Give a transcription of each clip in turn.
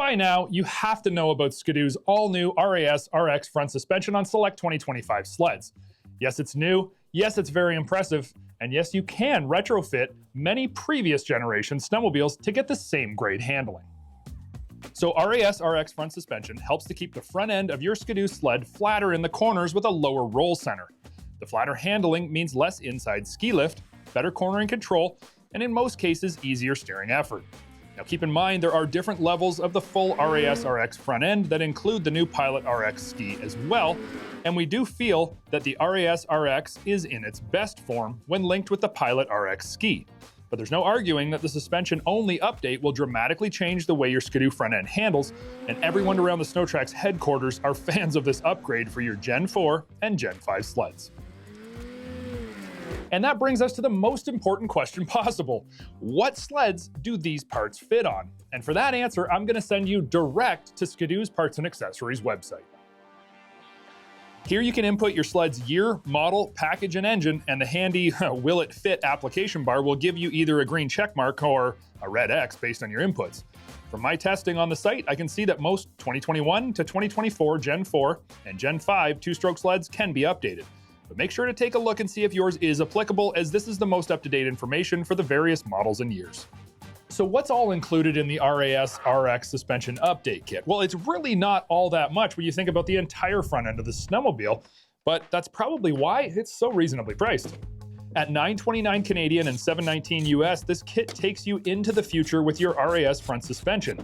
by now, you have to know about Skidoo's all-new RAS RX front suspension on select 2025 sleds. Yes, it's new, yes, it's very impressive, and yes, you can retrofit many previous generation snowmobiles to get the same great handling. So RAS RX front suspension helps to keep the front end of your Skidoo sled flatter in the corners with a lower roll center. The flatter handling means less inside ski lift, better cornering control, and in most cases, easier steering effort. Now keep in mind there are different levels of the full RAS RX front end that include the new Pilot RX ski as well, and we do feel that the RAS RX is in its best form when linked with the Pilot RX ski. But there's no arguing that the suspension-only update will dramatically change the way your Skidoo front end handles, and everyone around the SnowTrax headquarters are fans of this upgrade for your Gen 4 and Gen 5 sleds. And that brings us to the most important question possible. What sleds do these parts fit on? And for that answer, I'm going to send you direct to Skidoo's Parts and Accessories website. Here you can input your sled's year, model, package, and engine, and the handy will it fit application bar will give you either a green check mark or a red X based on your inputs. From my testing on the site, I can see that most 2021 to 2024 Gen 4 and Gen 5 two-stroke sleds can be updated. But make sure to take a look and see if yours is applicable, as this is the most up-to-date information for the various models and years. So what's all included in the RAS RX suspension update kit? Well, it's really not all that much when you think about the entire front end of the snowmobile, but that's probably why it's so reasonably priced. At $929 Canadian and $719 US, this kit takes you into the future with your RAS front suspension.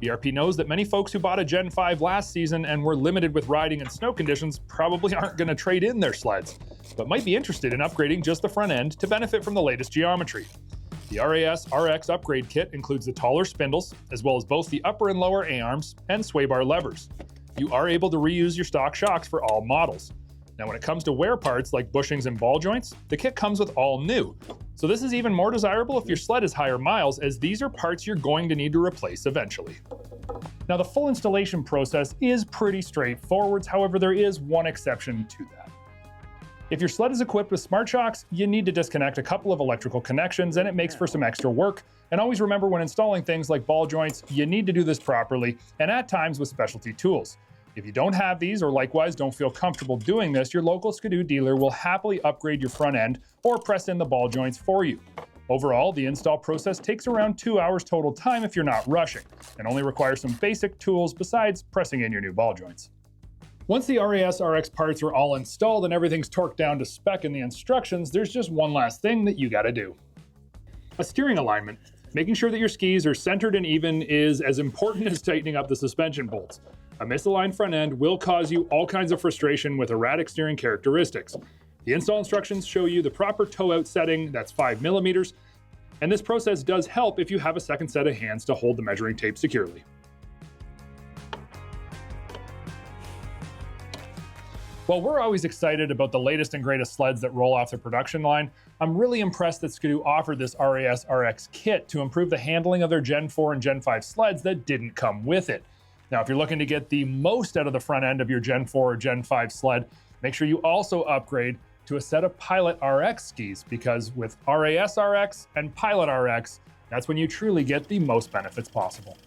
BRP knows that many folks who bought a Gen 5 last season and were limited with riding and snow conditions probably aren't going to trade in their sleds, but might be interested in upgrading just the front end to benefit from the latest geometry. The RAS RX upgrade kit includes the taller spindles, as well as both the upper and lower A-arms and sway bar levers. You are able to reuse your stock shocks for all models. Now when it comes to wear parts like bushings and ball joints, the kit comes with all new. So this is even more desirable if your sled is higher miles, as these are parts you're going to need to replace eventually. Now the full installation process is pretty straightforward, however there is one exception to that. If your sled is equipped with smart shocks, you need to disconnect a couple of electrical connections, and it makes for some extra work. And always remember, when installing things like ball joints, you need to do this properly, and at times with specialty tools. If you don't have these, or likewise don't feel comfortable doing this, your local Skidoo dealer will happily upgrade your front end or press in the ball joints for you. Overall, the install process takes around 2 hours total time if you're not rushing, and only requires some basic tools besides pressing in your new ball joints. Once the RAS RX parts are all installed and everything's torqued down to spec in the instructions, there's just one last thing that you gotta do. A steering alignment. Making sure that your skis are centered and even is as important as tightening up the suspension bolts. A misaligned front end will cause you all kinds of frustration with erratic steering characteristics. The install instructions show you the proper toe-out setting, that's 5 millimeters, and this process does help if you have a second set of hands to hold the measuring tape securely. While we're always excited about the latest and greatest sleds that roll off the production line, I'm really impressed that Skidoo offered this RAS RX kit to improve the handling of their Gen 4 and Gen 5 sleds that didn't come with it. Now, if you're looking to get the most out of the front end of your Gen 4 or Gen 5 sled, make sure you also upgrade to a set of Pilot RX skis, because with RAS RX and Pilot RX, that's when you truly get the most benefits possible.